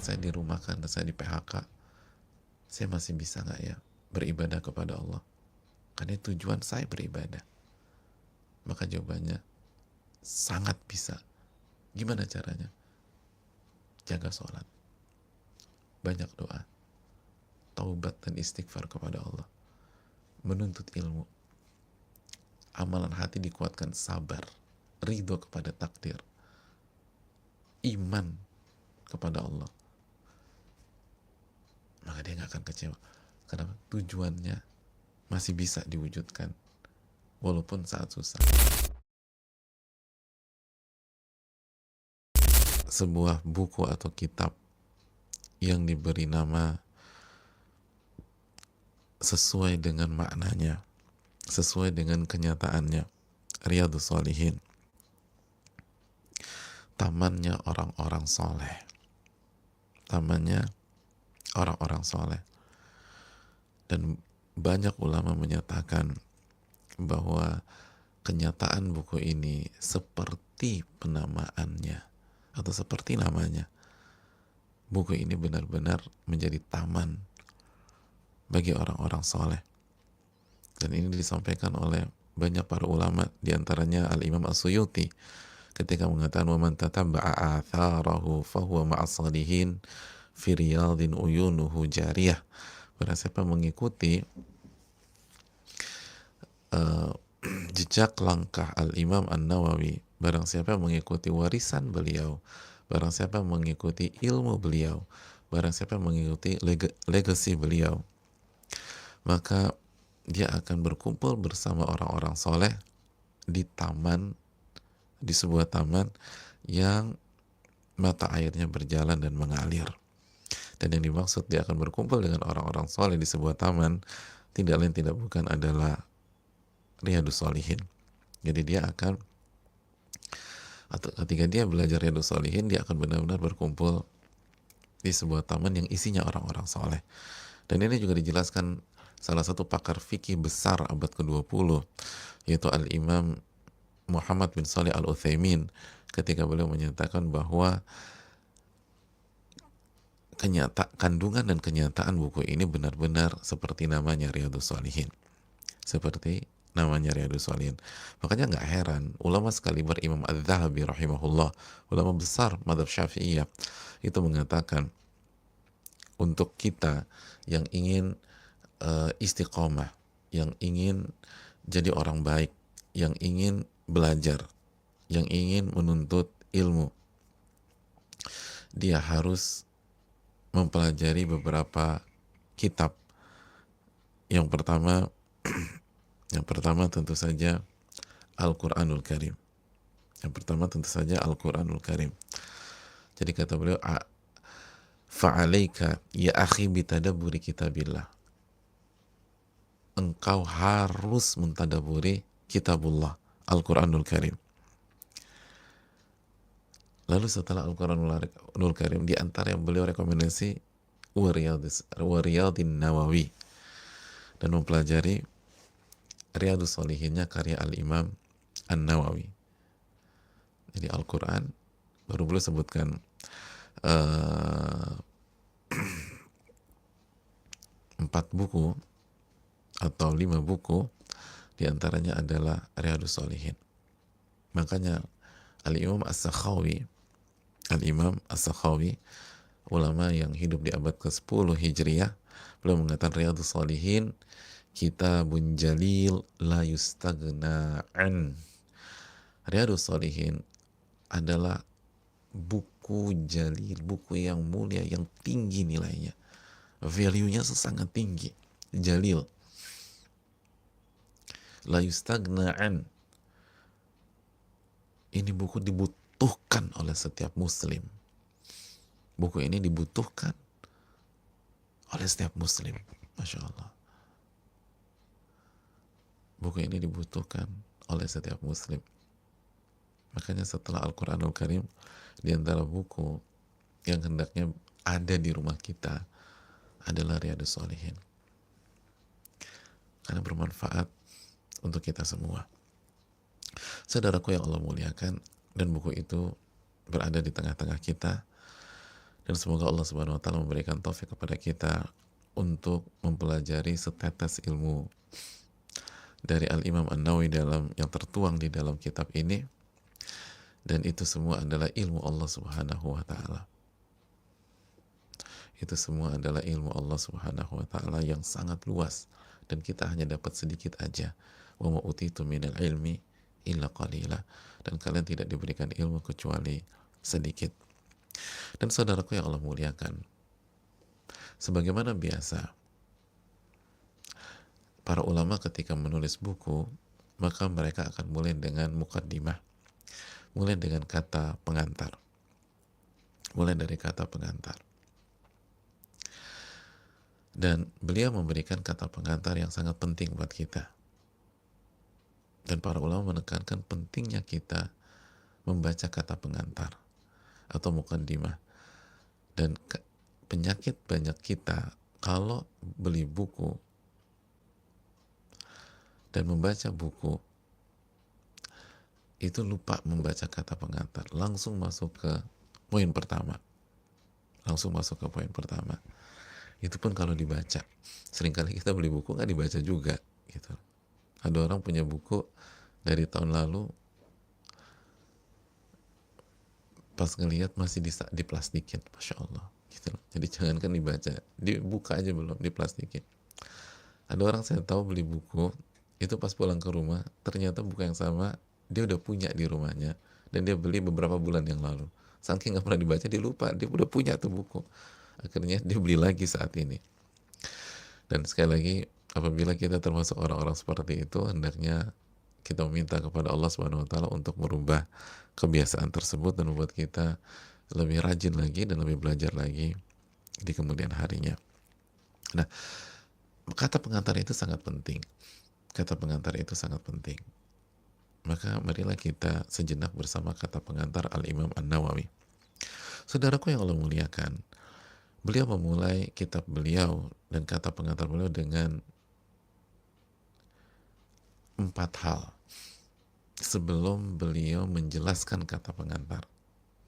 saya dirumahkan dan saya di PHK, saya masih bisa nggak ya beribadah kepada Allah? Karena tujuan saya beribadah. Maka jawabannya sangat bisa. Gimana caranya? Jaga sholat, banyak doa, taubat dan istighfar kepada Allah, menuntut ilmu, amalan hati dikuatkan sabar, ridho kepada takdir, iman kepada Allah. Maka dia nggak akan kecewa. Karena tujuannya masih bisa diwujudkan walaupun saat susah. Sebuah buku atau kitab yang diberi nama sesuai dengan maknanya, sesuai dengan kenyataannya, Riyadhus Shalihin, tamannya orang-orang soleh, tamannya orang-orang soleh. Dan banyak ulama menyatakan bahwa kenyataan buku ini seperti penamaannya atau seperti namanya. Buku ini benar-benar menjadi taman bagi orang-orang soleh. Dan ini disampaikan oleh banyak para ulama, diantaranya Al-Imam As-Suyuti ketika mengatakan wa man tatabba'a atharahu fahuwa ma'as salihin fi riyadin uyunuhu jariyah. Barang siapa mengikuti jejak langkah Al-Imam An-Nawawi, barang siapa mengikuti warisan beliau, barang siapa mengikuti ilmu beliau, barang siapa mengikuti legacy beliau, maka dia akan berkumpul bersama orang-orang soleh di taman, di sebuah taman yang mata airnya berjalan dan mengalir. Dan yang dimaksud dia akan berkumpul dengan orang-orang soleh di sebuah taman tidak lain tidak bukan adalah Riyadhus Shalihin. Jadi dia akan, atau ketika dia belajar Riyadhus Shalihin, dia akan benar-benar berkumpul di sebuah taman yang isinya orang-orang soleh. Dan ini juga dijelaskan salah satu pakar fikih besar abad ke-20, yaitu Al-Imam Muhammad bin Shalih Al-Utsaimin, ketika beliau menyatakan bahwa kandungan dan kenyataan buku ini benar-benar seperti namanya, Riyadhus Shalihin. Seperti namanya, Riyadhus Shalihin. Makanya nggak heran ulama sekaliber Imam Az-Zahabi rahimahullah, ulama besar mazhab Syafi'iyah, itu mengatakan untuk kita yang ingin istiqomah, yang ingin jadi orang baik, yang ingin belajar, yang ingin menuntut ilmu, dia harus mempelajari beberapa kitab. Yang pertama tentu saja Al-Quranul Karim. Yang pertama tentu saja Al-Quranul Karim. Jadi kata beliau, fa'alaika ya akhi bitadabburi kitabillah. Engkau harus mentadaburi kitabullah, Al-Quranul Karim. Lalu setelah Al-Quranul Karim, di antara yang beliau rekomendasi Wariyadin Nawawi, dan mempelajari Riyadhus Shalihinnya karya Al-Imam An-Nawawi. Jadi Al-Quran, baru beliau sebutkan 4 buku atau 5 buku, diantaranya adalah Riyadhus Shalihin. Makanya Al-Imam As-Sakhawi, ulama yang hidup di abad ke-10 Hijriyah, beliau mengatakan Riyadhus Shalihin kitabun jalil la yustagna'an. Riyadhus Shalihin adalah buku jalil, buku yang mulia, yang tinggi nilainya, value-nya sangat tinggi, jalil, la yustagna'an. Ini buku dibutuhkan oleh setiap muslim. Buku ini dibutuhkan oleh setiap muslim. Masya Allah. Buku ini dibutuhkan oleh setiap muslim. Makanya setelah Al-Quranul Karim, di antara buku yang hendaknya ada di rumah kita adalah Riyadhus Shalihin. Karena bermanfaat untuk kita semua. Saudaraku yang Allah muliakan, dan buku itu berada di tengah-tengah kita, Dan semoga Allah Subhanahu wa taala memberikan taufik kepada kita untuk mempelajari setetes ilmu dari Al-Imam An-Nawawi dalam yang tertuang di dalam kitab ini, dan itu semua adalah ilmu Allah Subhanahu wa taala. Itu semua adalah ilmu Allah Subhanahu wa taala yang sangat luas dan kita hanya dapat sedikit aja. Wa ma utitu minal ilmi illa qalila, dan kalian tidak diberikan ilmu kecuali sedikit. Dan saudaraku yang Allah muliakan, sebagaimana biasa para ulama ketika menulis buku, maka mereka akan mulai dengan muqaddimah, mulai dengan kata pengantar, mulai dari kata pengantar. Dan beliau memberikan kata pengantar yang sangat penting buat kita. Dan para ulama menekankan pentingnya kita membaca kata pengantar atau muqaddimah. Dan penyakit banyak kita kalau beli buku dan membaca buku itu lupa membaca kata pengantar, langsung masuk ke poin pertama. Itu pun kalau dibaca. Seringkali kita beli buku nggak dibaca juga gitu. Ada orang punya buku dari tahun lalu, pas ngelihat masih diplastikin, Masya Allah gitu. Jadi jangankan dibaca, dibuka aja belum, diplastikin. Ada orang saya tahu beli buku itu pas pulang ke rumah ternyata buku yang sama dia udah punya di rumahnya, dan dia beli beberapa bulan yang lalu. Saking nggak pernah dibaca, dia lupa dia udah punya tuh buku. Akhirnya dia beli lagi saat ini. Dan sekali lagi, apabila kita termasuk orang-orang seperti itu, hendaknya kita meminta kepada Allah Subhanahu wa taala untuk merubah kebiasaan tersebut dan membuat kita lebih rajin lagi dan lebih belajar lagi di kemudian harinya. Nah, kata pengantar itu sangat penting. Maka marilah kita sejenak bersama kata pengantar Al-Imam An-Nawawi. Saudaraku yang Allah muliakan, beliau memulai kitab beliau dan kata pengantar beliau dengan 4 hal sebelum beliau menjelaskan kata pengantar.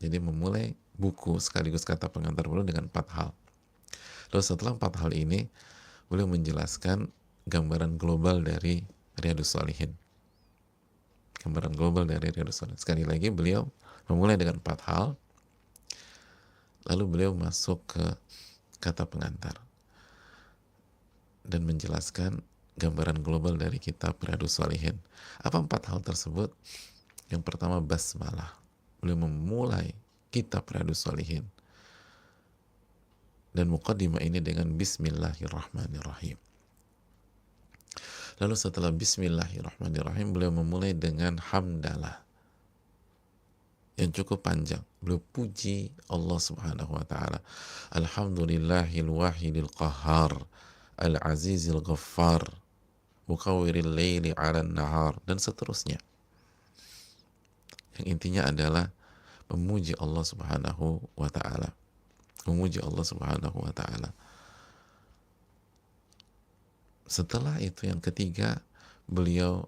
Jadi memulai buku sekaligus kata pengantar beliau dengan 4 hal. Lalu setelah 4 hal ini, beliau menjelaskan gambaran global dari Riyadhus Shalihin. Sekali lagi beliau memulai dengan 4 hal, lalu beliau masuk ke kata pengantar dan menjelaskan gambaran global dari kitab Riyadhus Shalihin. Apa 4 hal tersebut? Yang pertama, basmalah. Beliau memulai kitab Riyadhus Shalihin dan muqaddimah ini dengan Bismillahirrahmanirrahim. Lalu setelah Bismillahirrahmanirrahim, beliau memulai dengan hamdalah yang cukup panjang. Beliau puji Allah Subhanahu wa taala. Alhamdulillahil wahidil qahhar, al-azizil ghaffar, mukawwiril laili 'alan nahar, dan seterusnya. Yang intinya adalah memuji Allah Subhanahu wa taala. Setelah itu yang ketiga, beliau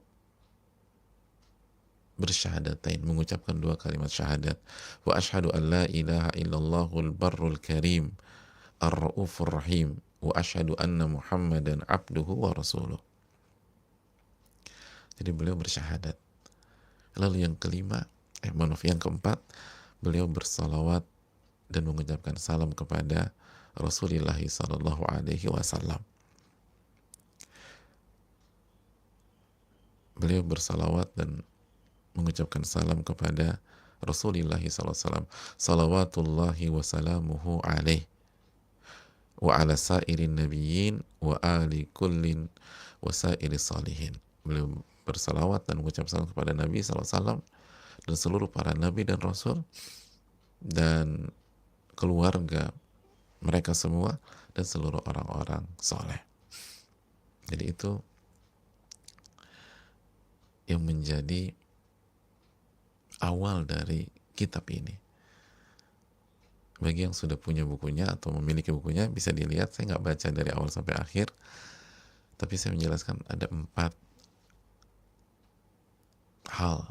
bersyahadatain, mengucapkan 2 kalimat syahadat. Wa asyhadu an la ilaha illallahul barrul karim ar-raufur rahim wa asyhadu anna Muhammadan abduhu wa rasuluh. Jadi beliau bersyahadat. Lalu yang keempat, beliau bersalawat dan mengucapkan salam kepada Rasulullah sallallahu alaihi wasallam. Beliau bersalawat dan mengucapkan salam kepada Rasulullah SAW. Salawatullahi wa salamuhu alaih wa ala sairin nabiyyin wa ali kullin wa sairi salihin. Beliau bersalawat dan mengucap salam kepada Nabi SAW dan seluruh para nabi dan rasul dan keluarga mereka semua dan seluruh orang-orang soleh. Jadi itu yang menjadi awal dari kitab ini. Bagi yang sudah punya bukunya atau memiliki bukunya, bisa dilihat. Saya nggak baca dari awal sampai akhir, tapi saya menjelaskan ada 4 hal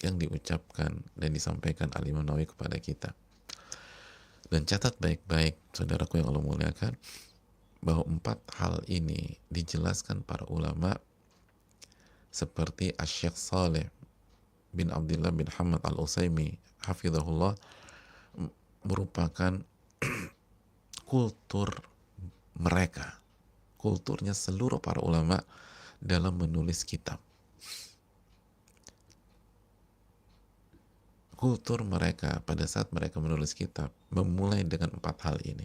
yang diucapkan dan disampaikan Al-Imam Nawawi kepada kita. Dan catat baik-baik, saudaraku yang Allah muliakan, bahwa 4 hal ini dijelaskan para ulama seperti Asy-Syaikh Shalih bin Abdullah bin Hamad Al-Utsaimin hafizahullah, merupakan kultur mereka, kulturnya seluruh para ulama dalam menulis kitab. Kultur mereka pada saat mereka menulis kitab memulai dengan 4 hal ini.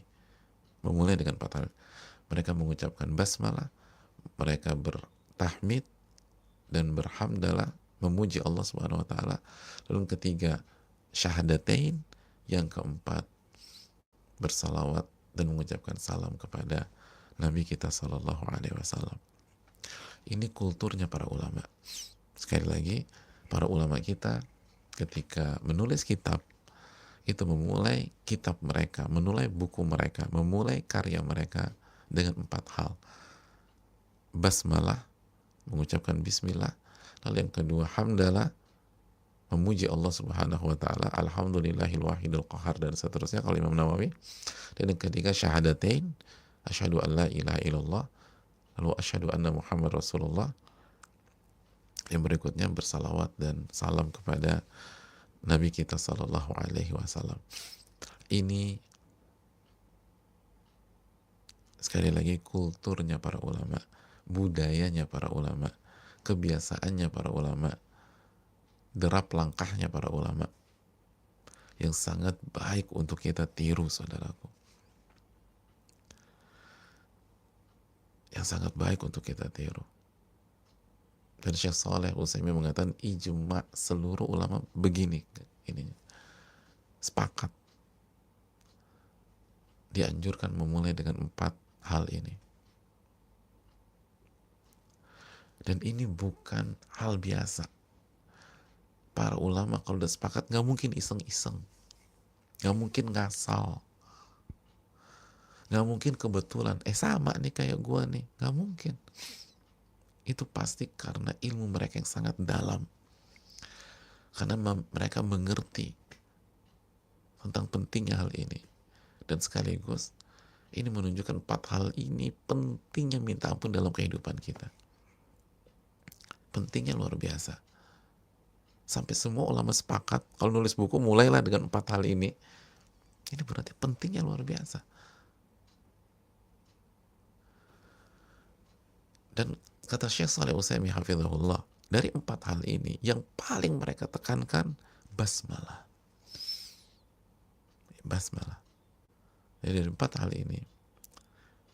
Memulai dengan 4 hal. Mereka mengucapkan basmalah, mereka bertahmid dan berhamdalah, memuji Allah Subhanahu wa taala. Lalu ketiga, syahadatain, yang keempat bersalawat dan mengucapkan salam kepada Nabi kita Shallallahu alaihi wasallam. Ini kulturnya para ulama. Sekali lagi, para ulama kita ketika menulis kitab itu memulai kitab mereka, memulai buku mereka, memulai karya mereka dengan 4 hal. Basmalah, mengucapkan bismillah. Lalu yang kedua, hamdalah, memuji Allah Subhanahu wa taala, alhamdulillahil wahidil qahar, dan seterusnya kalau Imam Nawawi. Dan yang ketiga, syahadatain, asyhadu an la ilaha illallah, lalu asyhadu anna Muhammad Rasulullah. Yang berikutnya bersalawat dan salam kepada Nabi kita Sallallahu Alaihi Wasallam. Ini sekali lagi kulturnya para ulama, budayanya para ulama, kebiasaannya para ulama, derap langkahnya para ulama, yang sangat baik untuk kita tiru, saudaraku. Yang sangat baik untuk kita tiru. Dan Syekh Shalih Al-Utsaimin mengatakan ijma seluruh ulama begini, ini sepakat dianjurkan memulai dengan 4 hal ini. Dan ini bukan hal biasa. Para ulama kalau udah sepakat nggak mungkin iseng-iseng, nggak mungkin ngasal, nggak mungkin kebetulan sama nih kayak gua nih, nggak mungkin. Itu pasti karena ilmu mereka yang sangat dalam, karena mereka mengerti tentang pentingnya hal ini. Dan sekaligus ini menunjukkan 4 hal ini pentingnya minta ampun dalam kehidupan kita. Pentingnya luar biasa. Sampai semua ulama sepakat kalau nulis buku mulailah dengan 4 hal ini. Ini berarti pentingnya luar biasa. Dan kata Syekh Shalih Al-Utsaimin hafizahullah, dari 4 hal ini yang paling mereka tekankan basmalah. Basmalah. Jadi dari 4 hal ini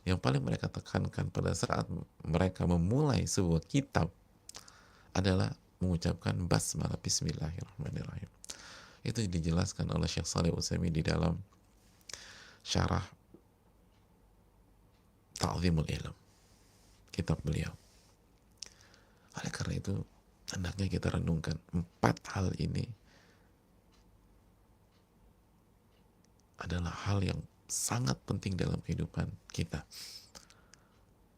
yang paling mereka tekankan pada saat mereka memulai sebuah kitab adalah mengucapkan basmalah, bismillahirrahmanirrahim. Itu dijelaskan oleh Syekh Shalih Al-Utsaimin di dalam syarah Ta'zimul Ilm, kitab beliau. Oleh karena itu hendaknya kita renungkan 4 hal ini adalah hal yang sangat penting dalam kehidupan kita.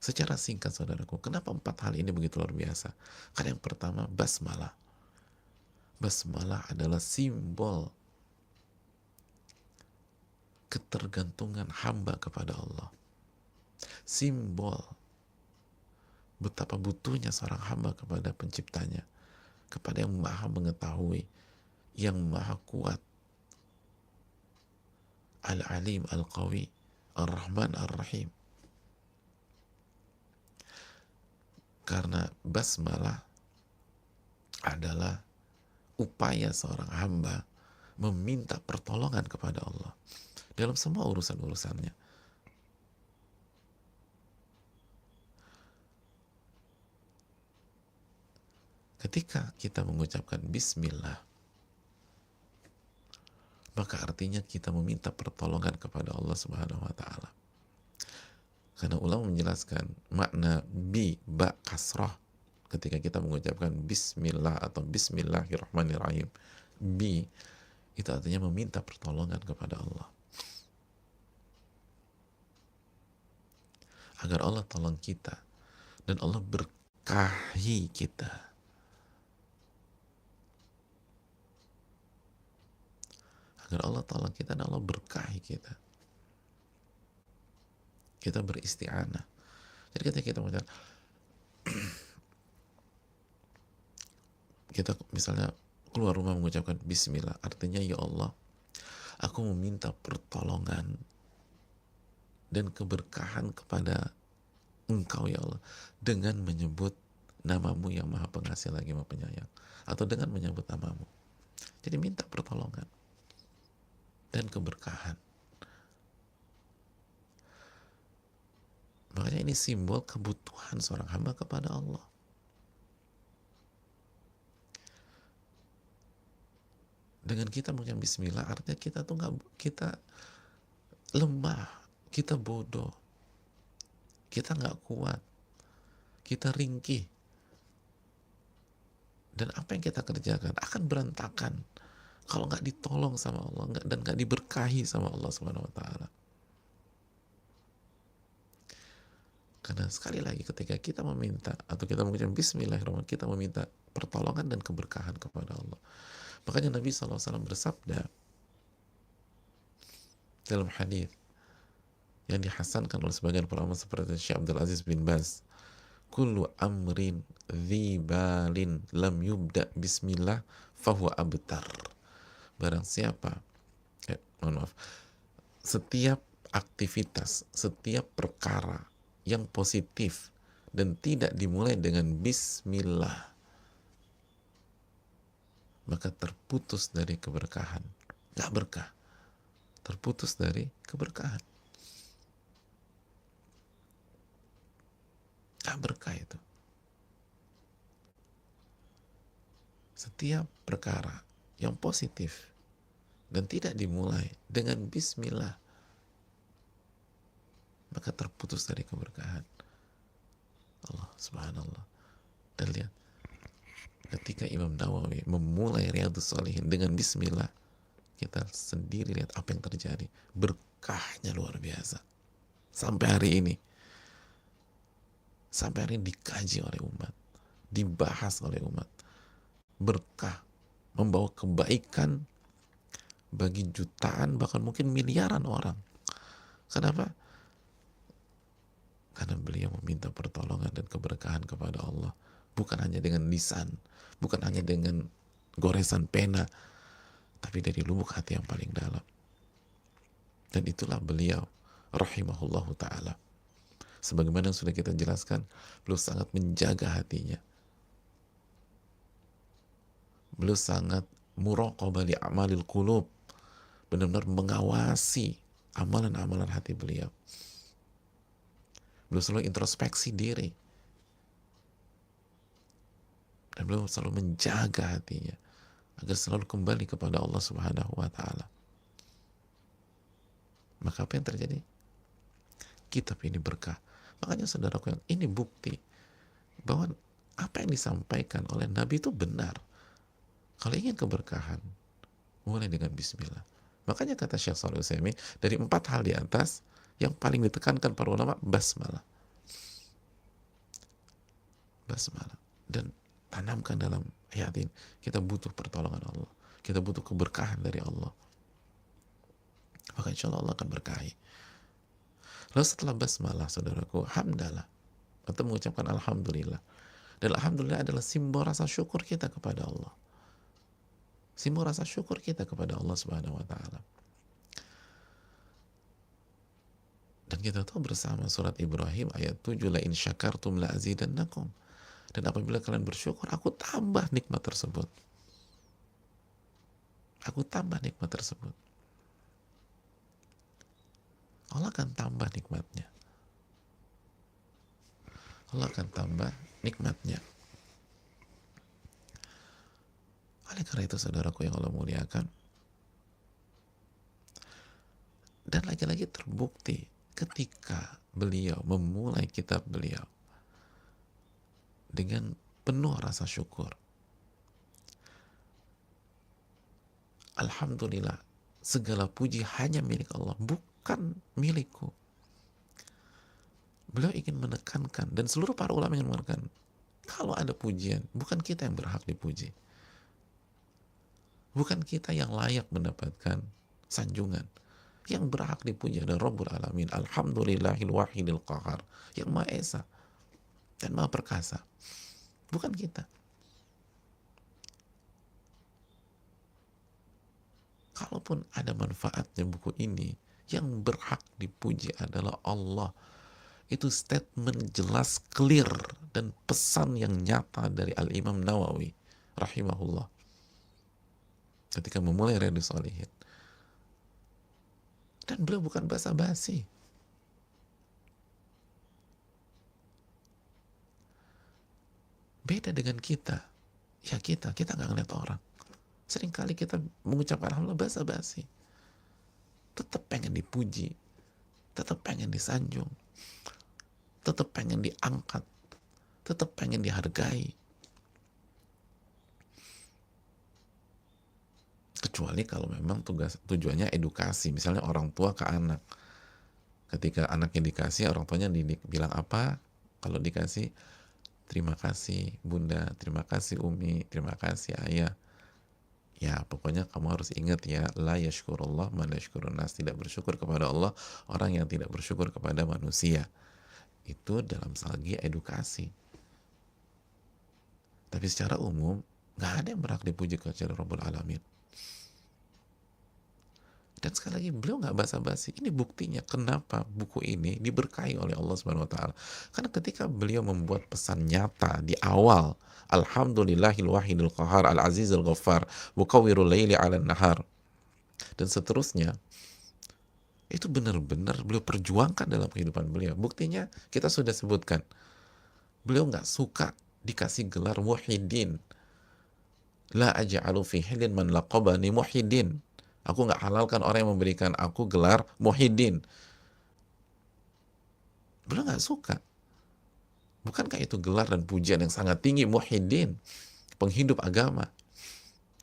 Secara singkat, saudaraku, kenapa 4 hal ini begitu luar biasa? Karena yang pertama, basmalah. Basmalah adalah simbol ketergantungan hamba kepada Allah. Simbol betapa butuhnya seorang hamba kepada penciptanya, kepada yang maha mengetahui, yang maha kuat, Al-Alim, Al-Qawi, Ar-Rahman, Ar-Rahim. Karena basmalah adalah upaya seorang hamba meminta pertolongan kepada Allah dalam semua urusan-urusannya. Ketika kita mengucapkan bismillah, maka artinya kita meminta pertolongan kepada Allah Subhanahu wa taala. Karena ulama menjelaskan makna ba kasrah ketika kita mengucapkan bismillah atau bismillahirrahmanirrahim. Bi itu artinya meminta pertolongan kepada Allah. Agar Allah tolong kita dan Allah berkahi kita. agar Allah tolong kita dan Allah berkahi kita. Kita beristi'anah. Jadi ketika kita mengucapkan, kita misalnya keluar rumah mengucapkan bismillah, artinya ya Allah, aku meminta pertolongan dan keberkahan kepada Engkau ya Allah dengan menyebut namamu yang maha pengasih lagi maha penyayang, atau dengan menyebut namamu. Jadi minta pertolongan dan keberkahan. Makanya ini simbol kebutuhan seorang hamba kepada Allah. Dengan kita mengucapkan bismillah, artinya kita tuh kita lemah, kita bodoh, kita nggak kuat, kita ringkih, dan apa yang kita kerjakan akan berantakan kalau nggak ditolong sama Allah dan nggak diberkahi sama Allah Subhanahu Wa Taala. Karena sekali lagi ketika kita meminta atau kita mengucapkan bismillahirrahmanirrahim, kita meminta pertolongan dan keberkahan kepada Allah. Makanya Nabi SAW bersabda dalam hadis yang dihasankan oleh sebagian ulama seperti Syekh Abdul Aziz bin Baz, kullu amrin dzibalin lam yubda bismillah fahuwa abtar. Barang siapa setiap aktivitas, setiap perkara yang positif dan tidak dimulai dengan bismillah, maka terputus dari keberkahan. Gak berkah, terputus dari keberkahan. Gak berkah itu. Setiap perkara yang positif dan tidak dimulai dengan bismillah, maka terputus dari keberkahan. Allah subhanallah. Dan lihat, ketika Imam Nawawi memulai Riyadhus Shalihin dengan bismillah, kita sendiri lihat apa yang terjadi. Berkahnya luar biasa. Sampai hari ini dikaji oleh umat, dibahas oleh umat. Berkah, membawa kebaikan bagi jutaan, bahkan mungkin miliaran orang. Kenapa? Karena beliau meminta pertolongan dan keberkahan kepada Allah, bukan hanya dengan lisan, bukan hanya dengan goresan pena, tapi dari lubuk hati yang paling dalam. Dan itulah beliau rahimahullahu ta'ala. Sebagaimana yang sudah kita jelaskan, beliau sangat menjaga hatinya. Beliau sangat muraqabah li amalil qulub, benar-benar mengawasi amalan-amalan hati beliau. Beliau selalu introspeksi diri. Dan beliau selalu menjaga hatinya agar selalu kembali kepada Allah Subhanahu wa Ta'ala. Maka apa yang terjadi? Kitab ini berkah. Makanya saudaraku, yang ini bukti bahwa apa yang disampaikan oleh Nabi itu benar. Kalau ingin keberkahan, mulai dengan bismillah. Makanya kata Syekh Shalih Utsaimin, dari 4 hal di atas, yang paling ditekankan para ulama, basmalah. Basmalah. Dan tanamkan dalam hayat ini. Kita butuh pertolongan Allah. Kita butuh keberkahan dari Allah. Maka insya Allah akan berkahi. Lalu setelah basmalah, saudaraku, hamdalah, atau mengucapkan alhamdulillah. Dan alhamdulillah adalah simbol rasa syukur kita kepada Allah. Simbol rasa syukur kita kepada Allah Subhanahu wa Ta'ala. Dan kita tahu bersama surat Ibrahim ayat 7, la in syakartum la azidannakum. Dan apabila kalian bersyukur, aku tambah nikmat tersebut. Aku tambah nikmat tersebut. Allah akan tambah nikmatnya. Allah akan tambah nikmatnya. Oleh karena itu, saudaraku yang Allah muliakan, dan lagi-lagi terbukti ketika beliau memulai kitab beliau dengan penuh rasa syukur. Alhamdulillah, segala puji hanya milik Allah, bukan milikku. Beliau ingin menekankan, dan seluruh para ulama ingin menekankan, kalau ada pujian, bukan kita yang berhak dipuji. Bukan kita yang layak mendapatkan sanjungan. Yang berhak dipuji adalah Rabbul Alamin, Alhamdulillahil Wahidil Qahar, yang Maha Esa dan Maha Perkasa, bukan kita. Kalaupun ada manfaatnya buku ini, yang berhak dipuji adalah Allah. Itu statement jelas, clear, dan pesan yang nyata dari Al-Imam Nawawi rahimahullah ketika memulai Riyadhus Shalihin. Dan beliau bukan basa-basi. Beda dengan kita. Ya kita nggak ngeliat orang. Seringkali kita mengucapkan alhamdulillah basa-basi. Tetap pengen dipuji, tetap pengen disanjung, tetap pengen diangkat, tetap pengen dihargai. Kecuali kalau memang tujuannya edukasi, misalnya orang tua ke anak. Ketika anaknya dikasih, orang tuanya bilang apa? Kalau dikasih, terima kasih bunda, terima kasih umi, terima kasih ayah. Ya pokoknya kamu harus ingat ya, la yashkurullah man la yashkurun nas, tidak bersyukur kepada Allah orang yang tidak bersyukur kepada manusia. Itu dalam segi edukasi. Tapi secara umum nggak ada yang berhak dipuji kecuali Rabbul Alamin. Dan sekali lagi beliau nggak basa-basi. Ini buktinya kenapa buku ini diberkahi oleh Allah Subhanahu Wa Taala. Karena ketika beliau membuat pesan nyata di awal, Alhamdulillahil Wahidil Qahar Al Azizul Ghaffar Mukawwirul Laili 'alan Nahar dan seterusnya, itu benar-benar beliau perjuangkan dalam kehidupan beliau. Buktinya kita sudah sebutkan, beliau nggak suka dikasih gelar muhyiddin. La aj'alu fi hilin man laqabani muhyiddin. Aku nggak halalkan orang yang memberikan aku gelar muhyiddin. Beliau nggak suka. Bukankah itu gelar dan pujian yang sangat tinggi, muhyiddin, penghidup agama?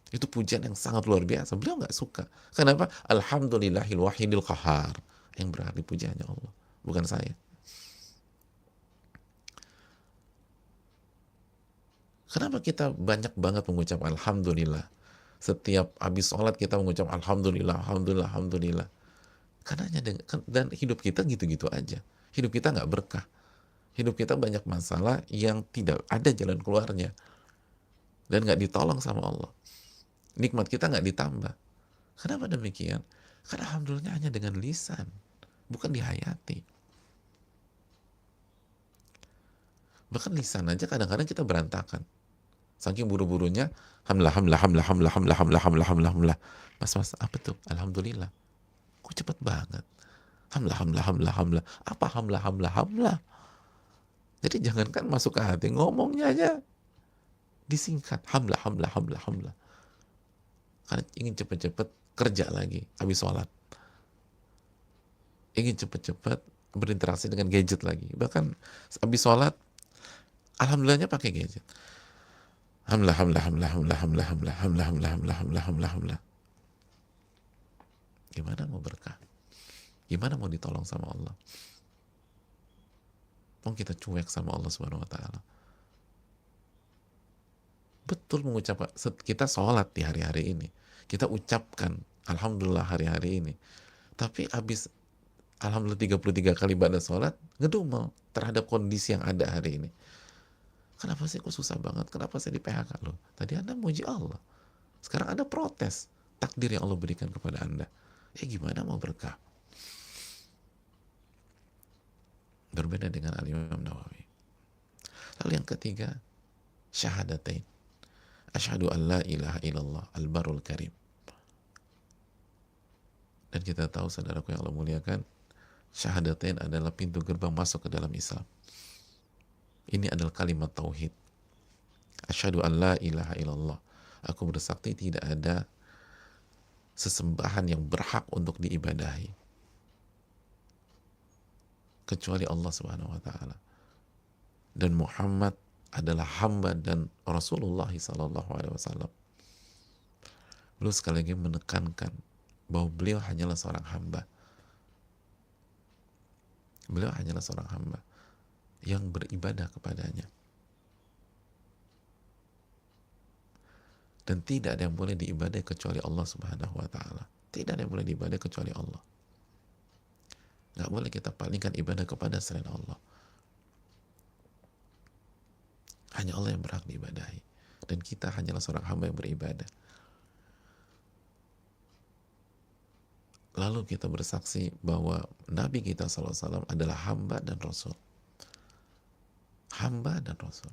Itu pujian yang sangat luar biasa. Beliau nggak suka. Kenapa? Alhamdulillahil Wahidil Qahar. Yang berhak dipuji hanya Allah, bukan saya. Kenapa kita banyak banget mengucap Alhamdulillah? Setiap habis sholat kita mengucap Alhamdulillah, Alhamdulillah, Alhamdulillah. Karena dan hidup kita gitu-gitu aja. Hidup kita nggak berkah. Hidup kita banyak masalah yang tidak ada jalan keluarnya. Dan nggak ditolong sama Allah. Nikmat kita nggak ditambah. Kenapa demikian? Karena Alhamdulillah hanya dengan lisan. Bukan dihayati. Bahkan lisan aja kadang-kadang kita berantakan. Saking buru-burunya, hamlah, hamlah, hamlah, hamlah, hamlah, hamlah, hamlah, hamlah, hamlah. Mas, apa tuh? Alhamdulillah. Kok cepet banget? Hamlah, hamlah, hamlah, hamlah. Apa hamlah, hamlah, hamlah? Jadi jangankan masuk ke hati, ngomongnya aja disingkat. Hamlah, hamlah, hamlah, hamlah. Karena ingin cepet-cepet kerja lagi habis sholat. Ingin cepet-cepet berinteraksi dengan gadget lagi. Bahkan habis sholat, alhamdulillahnya pakai gadget. Hamlah, hamlah, hamlah, hamlah, hamlah, hamlah, hamlah, hamlah, hamlah, hamlah, hamlah, hamlah. Gimana mau berkah? Gimana mau ditolong sama Allah? Mau kita cuek sama Allah Subhanahu Wa Taala? Betul mengucapkan, kita sholat di hari-hari ini, kita ucapkan Alhamdulillah hari-hari ini. Tapi habis Alhamdulillah 33 kali pada sholat, ngedumel terhadap kondisi yang ada hari ini. Kenapa sih kok susah banget? Kenapa saya di PHK loh? Tadi Anda muji Allah. Sekarang Anda protes takdir yang Allah berikan kepada Anda. Ya gimana mau berkah? Berbeda dengan Al-Imam Nawawi. Lalu yang ketiga, syahadatain. Asyhadu an la ilaha illallah al-barul karim. Dan kita tahu saudaraku yang Allah muliakan, syahadatain adalah pintu gerbang masuk ke dalam Islam. Ini adalah kalimat tauhid. Asyhadu an la ilaha illallah. Aku bersaksi tidak ada sesembahan yang berhak untuk diibadahi kecuali Allah Subhanahu wa taala. Dan Muhammad adalah hamba dan Rasulullah sallallahu alaihi wasallam. Beliau sekali lagi menekankan bahwa beliau hanyalah seorang hamba. Beliau hanyalah seorang hamba yang beribadah kepadanya. Dan tidak ada yang boleh diibadahi kecuali Allah Subhanahu wa taala. Tidak ada yang boleh diibadai kecuali Allah. Nggak boleh kita palingkan ibadah kepada selain Allah. Hanya Allah yang berhak diibadahi. Dan kita hanyalah seorang hamba yang beribadah. Lalu kita bersaksi bahwa Nabi kita SAW adalah hamba dan Rasul. Hamba dan Rasul.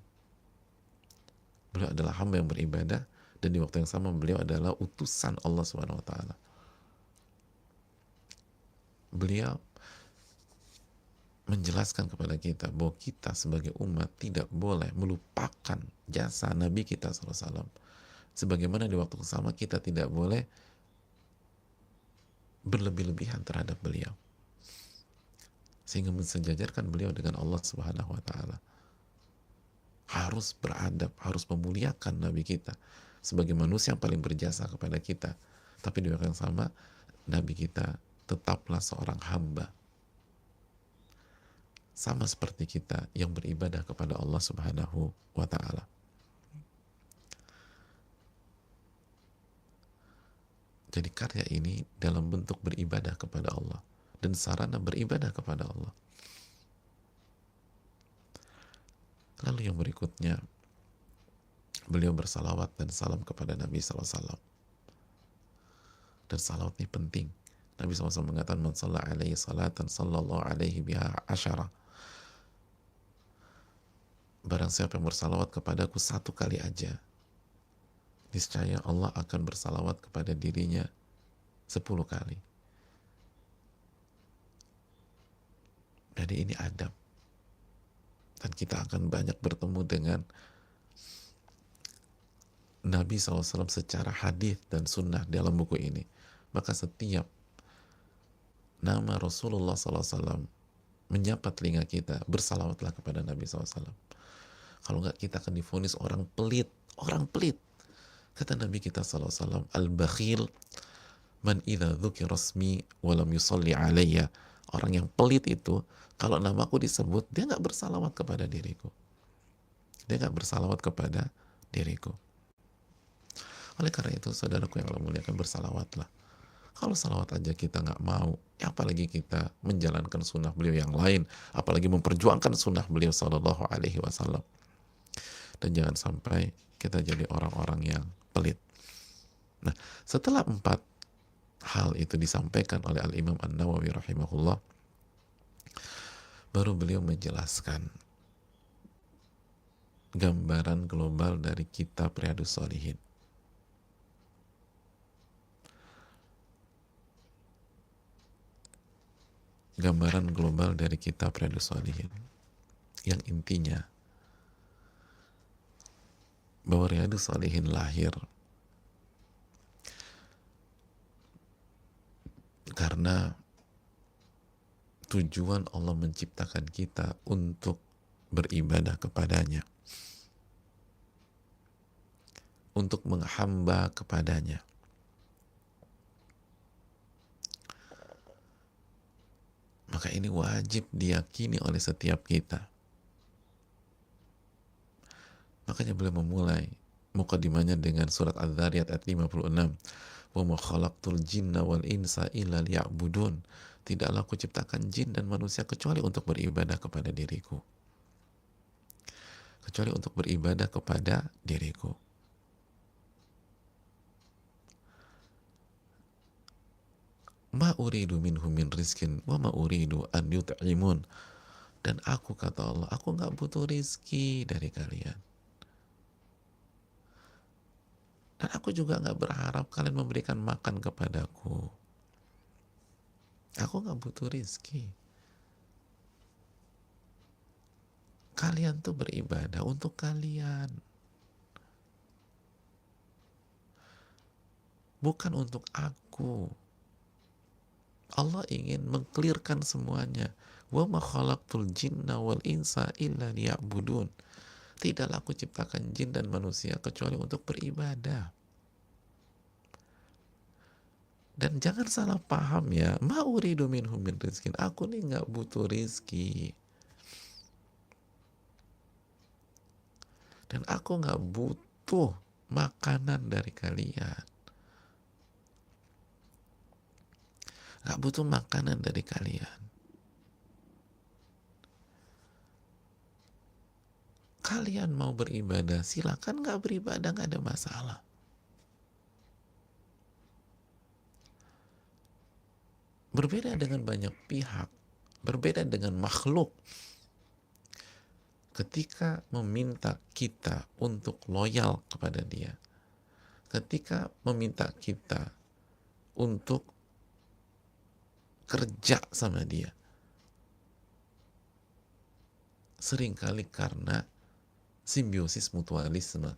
Beliau adalah hamba yang beribadah, dan di waktu yang sama beliau adalah utusan Allah Subhanahu wa taala. Beliau menjelaskan kepada kita bahwa kita sebagai umat tidak boleh melupakan jasa Nabi kita SAW. Sebagaimana di waktu yang sama kita tidak boleh berlebih-lebihan terhadap beliau. Sehingga mensejajarkan beliau dengan Allah Subhanahu wa taala. Harus beradab, harus memuliakan Nabi kita sebagai manusia yang paling berjasa kepada kita. Tapi di waktu yang sama, Nabi kita tetaplah seorang hamba. Sama seperti kita yang beribadah kepada Allah Subhanahu wa ta'ala. Jadi karya ini dalam bentuk beribadah kepada Allah dan sarana beribadah kepada Allah. Lalu yang berikutnya, beliau bersalawat dan salam kepada Nabi SAW. Dan salawat ini penting. Nabi SAW mengatakan, "Man shalla alaihi salatan sallallahu alaihi biha asyara." Barang siapa yang bersalawat kepadaku 1 kali aja, niscaya Allah akan bersalawat kepada dirinya 10 kali. Jadi ini adab. Dan kita akan banyak bertemu dengan Nabi SAW secara hadis dan sunnah dalam buku ini. Maka setiap nama Rasulullah SAW menyapa telinga kita, bersalawatlah kepada Nabi SAW. Kalau enggak, kita akan divonis orang pelit. Orang pelit. Kata Nabi kita SAW, al-bakhil man idha dzukira rasmi walam yusalli alayya. Orang yang pelit itu, kalau namaku disebut, dia nggak bersalawat kepada diriku. Dia nggak bersalawat kepada diriku. Oleh karena itu, saudaraku yang Allah muliakan, bersalawatlah. Kalau salawat aja kita nggak mau, ya apalagi kita menjalankan sunnah beliau yang lain, apalagi memperjuangkan sunnah beliau Sallallahu Alaihi Wasallam. Dan jangan sampai kita jadi orang-orang yang pelit. Nah, setelah 4 hal itu disampaikan oleh Al-Imam An-Nawawi rahimahullah, baru beliau menjelaskan gambaran global dari kitab Riyadhus Shalihin. Gambaran global dari kitab Riyadhus Shalihin yang intinya bahwa Riyadhus Shalihin lahir karena tujuan Allah menciptakan kita untuk beribadah kepadanya, untuk menghamba kepadanya. Maka ini wajib diyakini oleh setiap kita. Makanya beliau memulai mukadimahnya dengan surat Adz-Dzariyat ayat 56. "Wa ma khalaqtul jinna wal insa illa liya'budun." Tidaklah aku ciptakan jin dan manusia kecuali untuk beribadah kepada diriku. Kecuali untuk beribadah kepada diriku. Ma uridu minhum min rizkin wa ma uridu an yut'imun. Dan aku, kata Allah, aku nggak butuh rizki dari kalian. Dan aku juga nggak berharap kalian memberikan makan kepadaku. Aku nggak butuh rizki. Kalian tuh beribadah untuk kalian, bukan untuk aku. Allah ingin mengklirkan semuanya. Wa ma khalaqtul jinna wal insa illa liya'budun. Tidaklah aku ciptakan jin dan manusia kecuali untuk beribadah. Dan jangan salah paham ya, ma uridu minhum min rizkin. Aku nih nggak butuh rizki. Dan aku nggak butuh makanan dari kalian. Gak butuh makanan dari kalian. Kalian mau beribadah, silakan gak beribadah, gak ada masalah. Berbeda dengan banyak pihak, berbeda dengan makhluk. Ketika meminta kita untuk loyal kepada dia, ketika meminta kita untuk kerja sama dia, seringkali karena simbiosis mutualisme.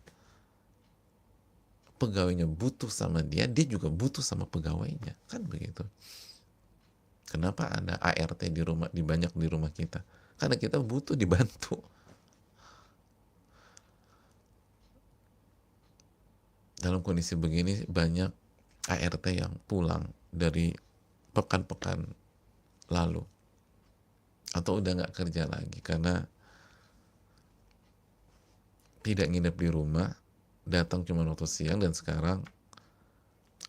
Pegawainya butuh sama dia, dia juga butuh sama pegawainya, kan begitu. Kenapa ada ART di rumah, banyak di rumah kita? Karena kita butuh dibantu. Dalam kondisi begini banyak ART yang pulang dari pekan-pekan lalu atau udah nggak kerja lagi karena tidak nginep di rumah, datang cuma waktu siang, dan sekarang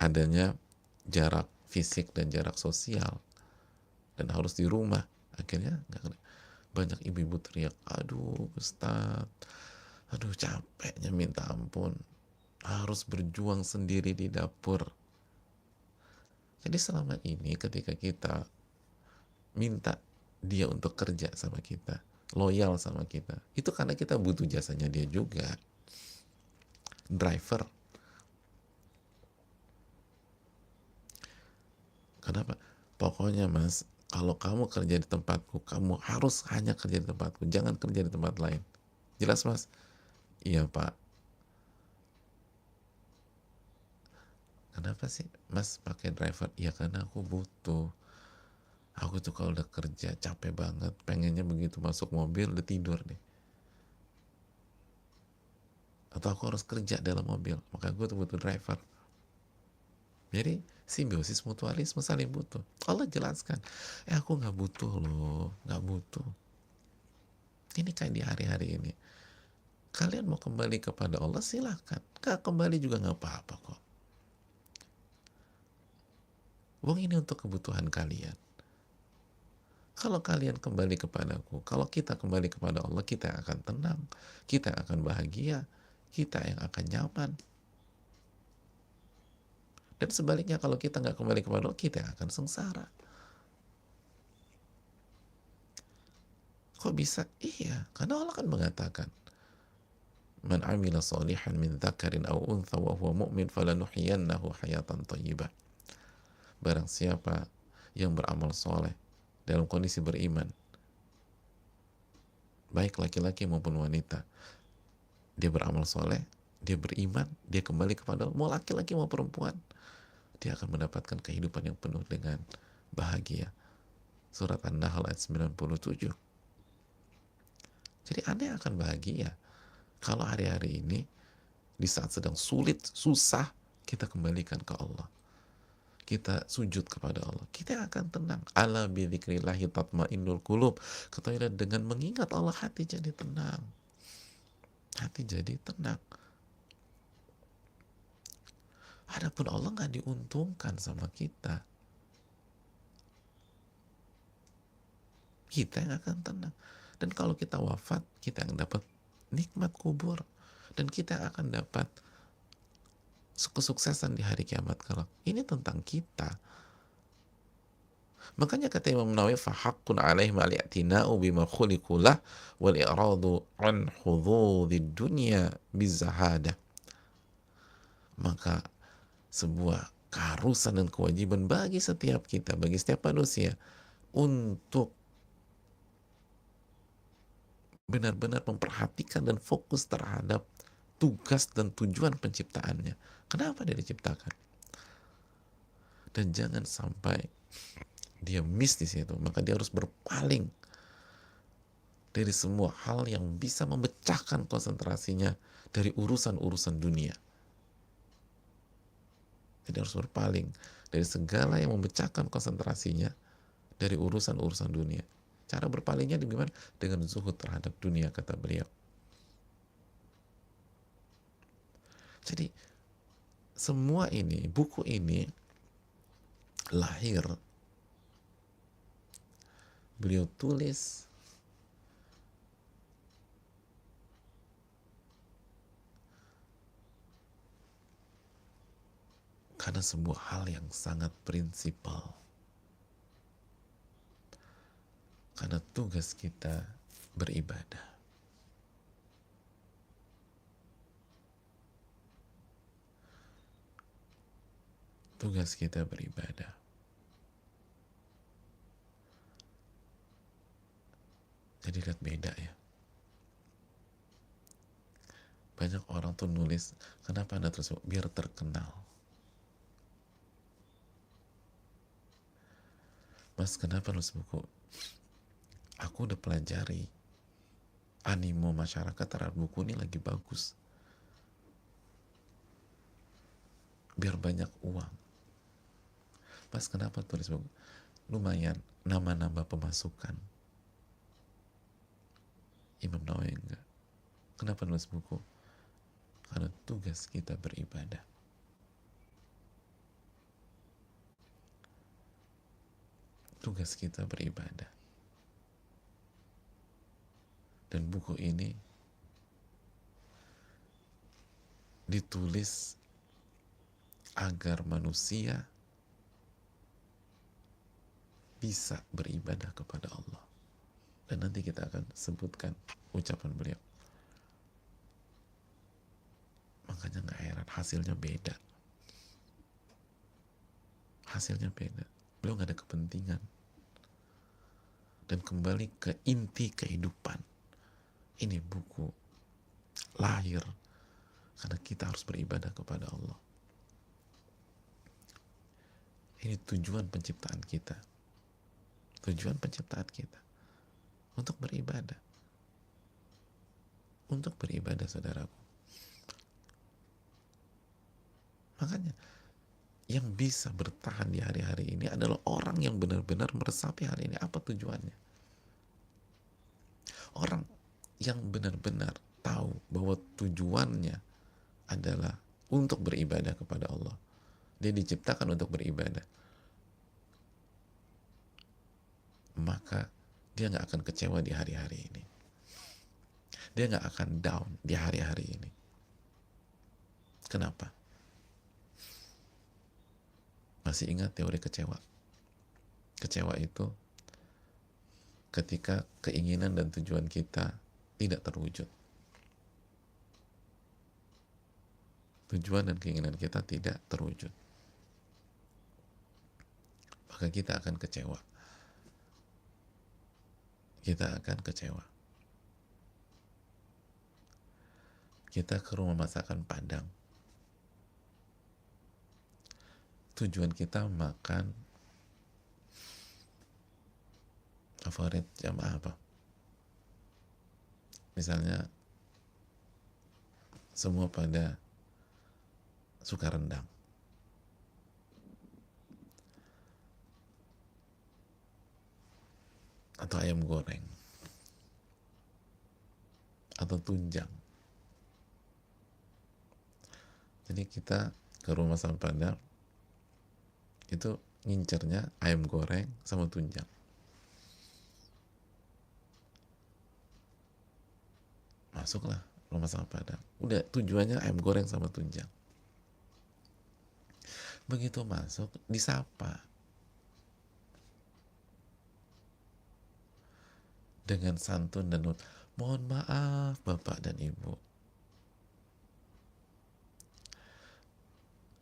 adanya jarak fisik dan jarak sosial dan harus di rumah, akhirnya nggak. Banyak ibu-ibu teriak, aduh Ustaz, aduh capeknya minta ampun, harus berjuang sendiri di dapur. Jadi selama ini ketika kita minta dia untuk kerja sama kita, loyal sama kita, itu karena kita butuh jasanya dia juga. Driver. Kenapa? Pokoknya Mas, kalau kamu kerja di tempatku, kamu harus hanya kerja di tempatku, jangan kerja di tempat lain. Jelas Mas? Iya Pak. Kenapa sih Mas pakai driver? Ya karena aku butuh. Aku tuh kalau udah kerja capek banget, pengennya begitu masuk mobil udah tidur deh. Atau aku harus kerja dalam mobil, maka gue tuh butuh driver. Jadi simbiosis mutualisme, saling butuh. Allah jelaskan, aku nggak butuh loh, nggak butuh. Ini kayak di hari-hari ini. Kalian mau kembali kepada Allah silakan, nggak kembali juga nggak apa-apa kok. Wong ini untuk kebutuhan kalian. Kalau kalian kembali kepadaku, kalau kita kembali kepada Allah, kita akan tenang, kita akan bahagia, kita yang akan nyaman. Dan sebaliknya kalau kita nggak kembali kepada Allah, kita akan sengsara. Kok bisa? Iya, karena Allah kan mengatakan, Man amila salihan min dzakarin aw untha wa huwa mu'min falanuhyiyannahu hayatan thayyibah. Barang siapa yang beramal soleh dalam kondisi beriman, baik laki-laki maupun wanita, dia beramal soleh, dia beriman, dia kembali kepada Allah, mau laki-laki mau perempuan, dia akan mendapatkan kehidupan yang penuh dengan bahagia. Surat An-Nahl ayat 97. Jadi Anda akan bahagia kalau hari-hari ini di saat sedang sulit, susah, kita kembalikan ke Allah. Kita sujud kepada Allah, kita akan tenang. Ala bidzikrillahi tatmainnul qulub. Ketahuilah dengan mengingat Allah hati jadi tenang. Hati jadi tenang. Adapun Allah nggak diuntungkan sama kita. Kita yang akan tenang. Dan kalau kita wafat, kita yang dapat nikmat kubur. Dan kita akan dapat kesuksesan di hari kiamat kelak. Ini tentang kita. Makanya kata Imam Nawawi, fahaqqun alaihim al-i'tina'u bima khuliqulah wal i'radu an hududid dunya bizahadah. Maka sebuah keharusan dan kewajiban bagi setiap kita, bagi setiap manusia, untuk benar-benar memperhatikan dan fokus terhadap tugas dan tujuan penciptaannya. Kenapa dia diciptakan? Dan jangan sampai dia miss di situ, maka dia harus berpaling dari semua hal yang bisa memecahkan konsentrasinya dari urusan-urusan dunia. Jadi harus berpaling dari segala yang memecahkan konsentrasinya dari urusan-urusan dunia. Cara berpalingnya gimana? Dengan zuhud terhadap dunia, kata beliau. Jadi semua ini, buku ini lahir Beliau tulis karena sebuah hal yang sangat prinsipal. Karena tugas kita beribadah. Tugas kita beribadah. Jadi lihat beda ya. Banyak orang tuh nulis, kenapa Anda terus? Biar terkenal. Mas, kenapa nulis buku? Aku udah pelajari animo masyarakat terhadap buku ini lagi bagus. Biar banyak uang. Mas, kenapa tulis buku? Lumayan, nama-nama pemasukan. Imam Nawawi enggak. Kenapa nulis buku? Karena tugas kita beribadah. Tugas kita beribadah. Dan buku ini ditulis agar manusia bisa beribadah kepada Allah. Dan nanti kita akan sebutkan ucapan beliau. Makanya gak heran, hasilnya beda. Hasilnya beda. Beliau gak ada kepentingan. Dan kembali ke inti kehidupan. Ini buku lahir karena kita harus beribadah kepada Allah. Ini tujuan penciptaan kita. Tujuan penciptaan kita untuk beribadah. Untuk beribadah, saudaraku. Makanya yang bisa bertahan di hari-hari ini adalah orang yang benar-benar meresapi hari ini. Apa tujuannya? Orang yang benar-benar tahu bahwa tujuannya adalah untuk beribadah kepada Allah. Dia diciptakan untuk beribadah. Maka dia nggak akan kecewa di hari-hari ini. Dia nggak akan down di hari-hari ini. Kenapa? Masih ingat teori kecewa? Kecewa itu ketika keinginan dan tujuan kita tidak terwujud. Tujuan dan keinginan kita tidak terwujud. Maka kita akan kecewa. Kita akan kecewa. Kita ke rumah masakan Padang. Tujuan kita makan favorit jamaah apa? Misalnya semua pada suka rendang. Atau ayam goreng. Atau tunjang. Jadi kita ke rumah masakan Padang itu ngincernya ayam goreng sama tunjang. Masuklah rumah masakan Padang. Udah tujuannya ayam goreng sama tunjang. Begitu masuk, disapa dengan santun dan mohon maaf Bapak dan Ibu,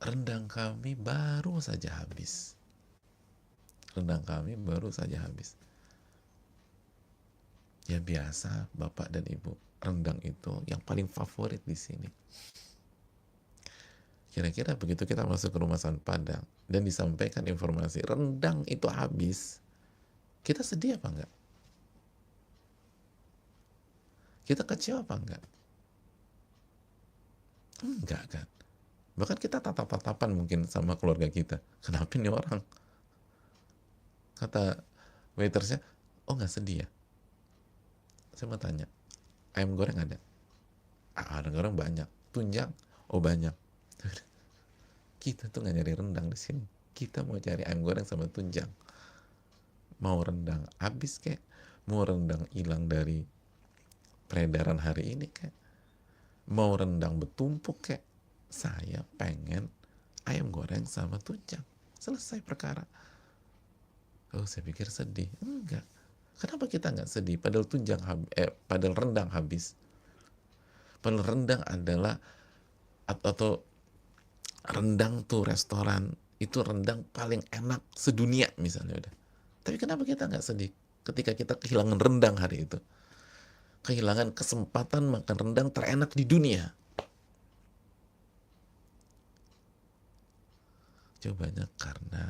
rendang kami baru saja habis. Rendang kami baru saja habis. Ya biasa Bapak dan Ibu, rendang itu yang paling favorit di sini. Kira-kira begitu kita masuk ke rumah masakan Padang dan disampaikan informasi rendang itu habis, kita sedih apa enggak? Kita kecewa apa enggak? Enggak kan? Bahkan kita tatap-tatapan mungkin sama keluarga kita. Kenapa ini orang? Kata waitersnya, oh nggak sedih ya? Saya mau tanya, ayam goreng ada? Ayam goreng banyak. Tunjang? Oh banyak. Kita tuh nggak nyari rendang di sini. Kita mau cari ayam goreng sama tunjang. Mau rendang habis kek, mau rendang hilang dari peredaran hari ini kek, mau rendang bertumpuk kek, saya pengen ayam goreng sama tunjang. Selesai perkara. Oh, saya pikir sedih. Enggak. Kenapa kita nggak sedih? Padahal padahal rendang habis. Padahal rendang adalah atau rendang tuh restoran itu rendang paling enak sedunia misalnya udah. Tapi kenapa kita nggak sedih ketika kita kehilangan rendang hari itu? Kehilangan kesempatan makan rendang terenak di dunia. Jawabannya karena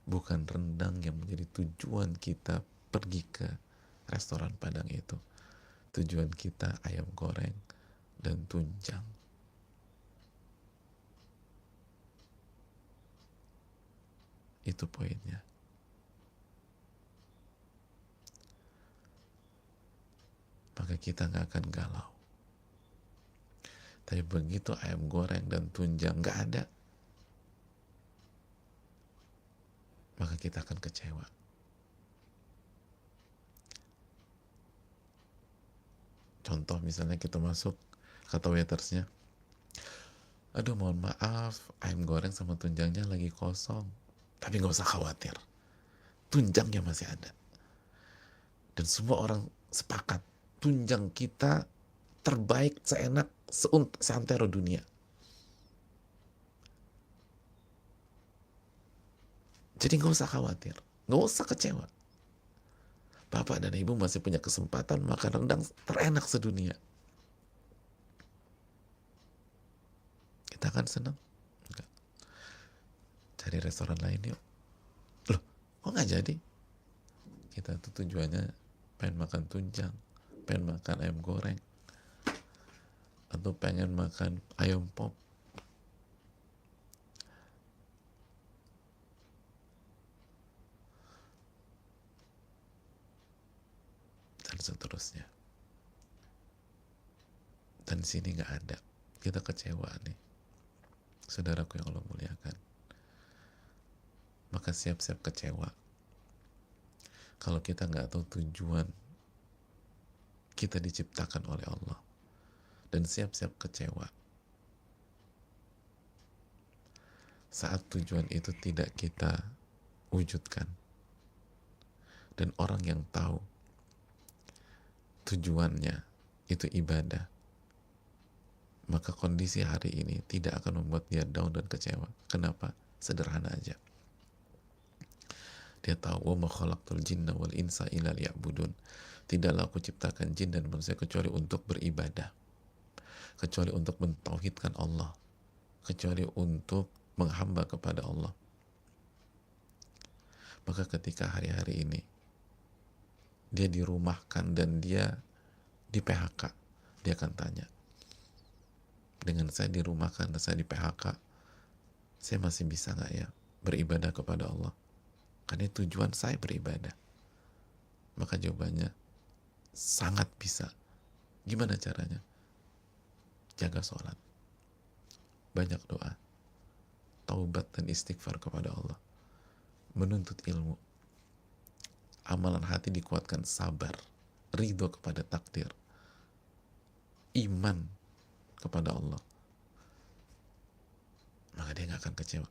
bukan rendang yang menjadi tujuan kita pergi ke restoran Padang itu. Tujuan kita ayam goreng dan tunjang. Itu poinnya. Maka kita nggak akan galau. Tapi begitu ayam goreng dan tunjang nggak ada, maka kita akan kecewa. Contoh misalnya kita masuk, kata waitersnya, aduh mohon maaf, ayam goreng sama tunjangnya lagi kosong. Tapi nggak usah khawatir, tunjangnya masih ada. Dan semua orang sepakat, tunjang kita terbaik, seenak, seantero dunia. Jadi nggak usah khawatir, nggak usah kecewa. Bapak dan Ibu masih punya kesempatan makan rendang terenak sedunia. Kita akan senang? Enggak. Cari restoran lain yuk. Loh, kok nggak jadi? Kita tuh tujuannya pengen makan tunjang, pengen makan ayam goreng, atau pengen makan ayam pop. Dan seterusnya. Dan sini nggak ada. Kita kecewa nih. Saudaraku yang Allah muliakan. Maka siap-siap kecewa. Kalau kita nggak tahu tujuan kita diciptakan oleh Allah. Dan siap-siap kecewa saat tujuan itu tidak kita wujudkan. Dan orang yang tahu tujuannya itu ibadah, maka kondisi hari ini tidak akan membuat dia down dan kecewa. Kenapa? Sederhana aja. Dia tahu, wa ma khalaqtul jinna wal insa illa liya'budun. Tidaklah aku ciptakan jin dan manusia kecuali untuk beribadah, kecuali untuk mentauhidkan Allah, kecuali untuk menghamba kepada Allah. Maka ketika hari-hari ini dia dirumahkan dan dia di PHK, dia akan tanya, dengan saya dirumahkan dan saya di PHK, saya masih bisa nggak ya beribadah kepada Allah? Karena tujuan saya beribadah. Maka jawabannya sangat bisa. Gimana caranya? Jaga sholat, banyak doa, taubat dan istighfar kepada Allah, menuntut ilmu, amalan hati dikuatkan sabar, ridho kepada takdir, iman kepada Allah. Maka dia nggak akan kecewa.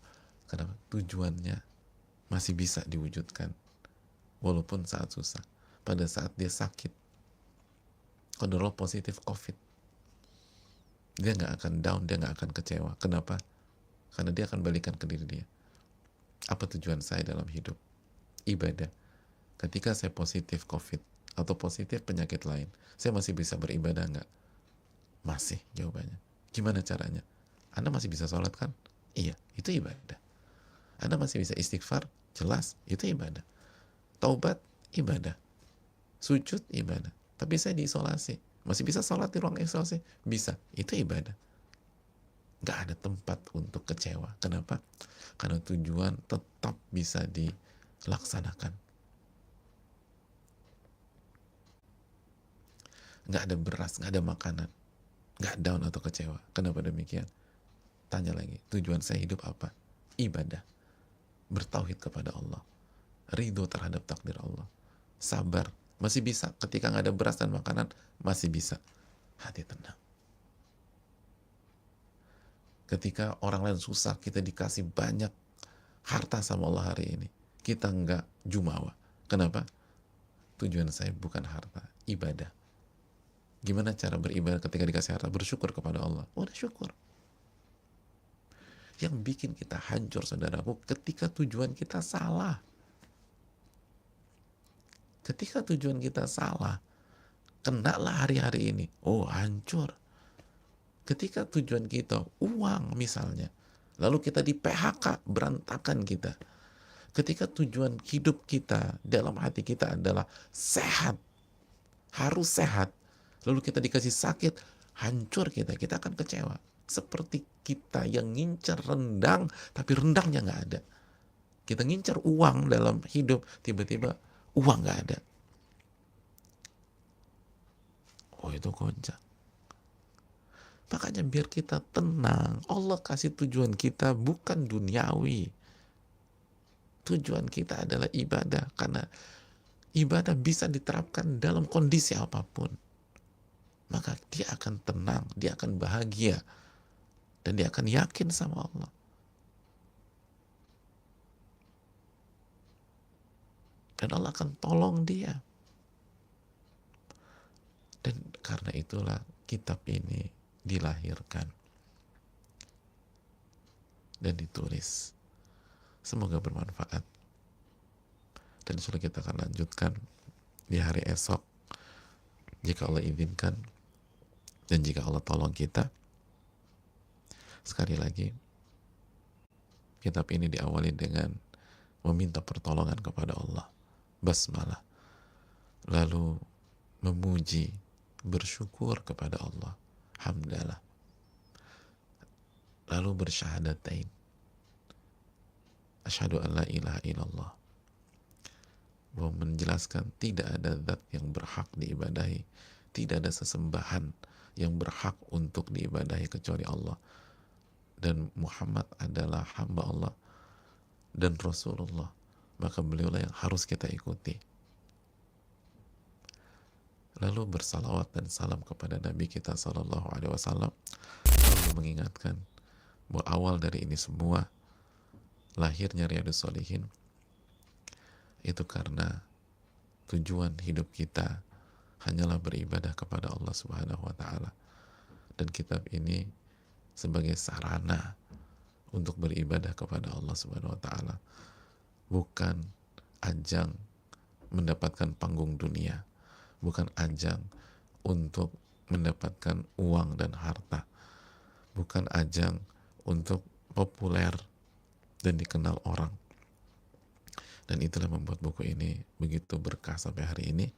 Kenapa? Tujuannya masih bisa diwujudkan walaupun saat susah. Pada saat dia sakit, kalau positif COVID, dia nggak akan down, dia nggak akan kecewa. Kenapa? Karena dia akan balikan ke diri dia. Apa tujuan saya dalam hidup? Ibadah. Ketika saya positif COVID atau positif penyakit lain, saya masih bisa beribadah nggak? Masih, jawabannya. Gimana caranya? Anda masih bisa sholat kan? Iya, itu ibadah. Anda masih bisa istighfar? Jelas, itu ibadah. Taubat, ibadah. Sujud, ibadah. Tapi saya diisolasi. Masih bisa sholat di ruang isolasi? Bisa, itu ibadah. Gak ada tempat untuk kecewa. Kenapa? Karena tujuan tetap bisa dilaksanakan. Gak ada beras, gak ada makanan. Gak down atau kecewa. Kenapa demikian? Tanya lagi, tujuan saya hidup apa? Ibadah. Bertauhid kepada Allah. ridho terhadap takdir Allah, sabar, masih bisa ketika nggak ada beras dan makanan, masih bisa, hati tenang. Ketika orang lain susah, kita dikasih banyak harta sama Allah hari ini, kita nggak jumawa. Kenapa? Tujuan saya bukan harta, ibadah. Gimana cara beribadah ketika dikasih harta? Bersyukur kepada Allah. Udah syukur. Yang bikin kita hancur, saudaraku, ketika tujuan kita salah. Ketika tujuan kita salah, kenalah hari-hari ini. Oh, hancur. Ketika tujuan kita uang misalnya, lalu kita di PHK, berantakan kita. Ketika tujuan hidup kita dalam hati kita adalah sehat, harus sehat, lalu kita dikasih sakit, hancur kita akan kecewa. Seperti kita yang ngincar rendang, tapi rendangnya nggak ada. Kita ngincar uang dalam hidup, tiba-tiba uang nggak ada. Oh, itu kocak. Makanya biar kita tenang, Allah kasih tujuan kita bukan duniawi. Tujuan kita adalah ibadah, karena ibadah bisa diterapkan dalam kondisi apapun. Maka dia akan tenang, dia akan bahagia, dan dia akan yakin sama Allah. Dan Allah akan tolong dia. Dan karena itulah kitab ini dilahirkan dan ditulis. Semoga bermanfaat. Dan insya Allah kita akan lanjutkan di hari esok, jika Allah izinkan dan jika Allah tolong kita. Sekali lagi, kitab ini diawali dengan meminta pertolongan kepada Allah, basmalah, lalu memuji, bersyukur kepada Allah, hamdalah, lalu bersyahadatain, asyhadu an la ilaha illallah, bahwa menjelaskan tidak ada zat yang berhak diibadahi, tidak ada sesembahan yang berhak untuk diibadahi kecuali Allah, dan Muhammad adalah hamba Allah dan Rasulullah, maka beliaulah yang harus kita ikuti. Lalu bersalawat dan salam kepada Nabi kita Sallallahu Alaihi Wasallam, lalu mengingatkan bahwa awal dari ini semua, lahirnya Riyadhus Shalihin, itu karena tujuan hidup kita hanyalah beribadah kepada Allah Subhanahu wa Ta'ala, dan kitab ini sebagai sarana untuk beribadah kepada Allah Subhanahu wa Ta'ala, bukan ajang mendapatkan panggung dunia, bukan ajang untuk mendapatkan uang dan harta, bukan ajang untuk populer dan dikenal orang. Dan itulah membuat buku ini begitu berkah sampai hari ini.